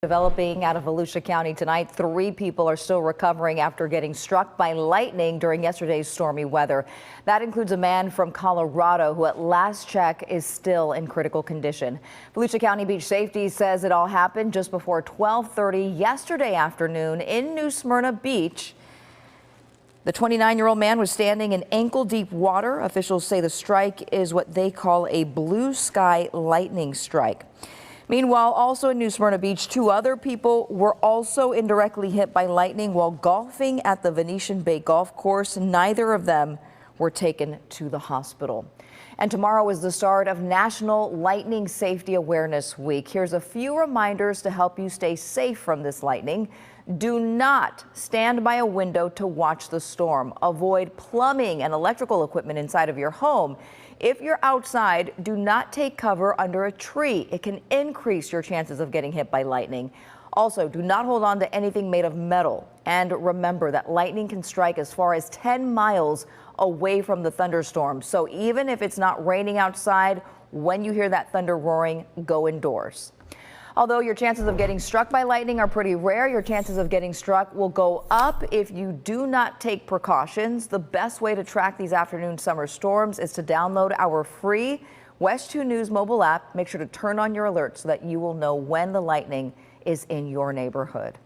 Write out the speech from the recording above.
Developing out of Volusia County tonight, 3 people are still recovering after getting struck by lightning during yesterday's stormy weather. That includes a man from Colorado who at last check is still in critical condition. Volusia County Beach Safety says it all happened just before 12:30 yesterday afternoon in New Smyrna Beach. The 29-year-old man was standing in ankle-deep water. Officials say the strike is what they call a blue sky lightning strike. Meanwhile, also in New Smyrna Beach, 2 other people were also indirectly hit by lightning while golfing at the Venetian Bay Golf Course. Neither of them were taken to the hospital. And tomorrow is the start of National Lightning Safety Awareness Week. Here's a few reminders to help you stay safe from this lightning. Do not stand by a window to watch the storm. Avoid plumbing and electrical equipment inside of your home. If you're outside, do not take cover under a tree. It can increase your chances of getting hit by lightning. Also, do not hold on to anything made of metal. And remember that lightning can strike as far as 10 miles away from the thunderstorm. So even if it's not raining outside, when you hear that thunder roaring, go indoors. Although your chances of getting struck by lightning are pretty rare, your chances of getting struck will go up if you do not take precautions. The best way to track these afternoon summer storms is to download our free WESH 2 News mobile app. Make sure to turn on your alerts so that you will know when the lightning is in your neighborhood.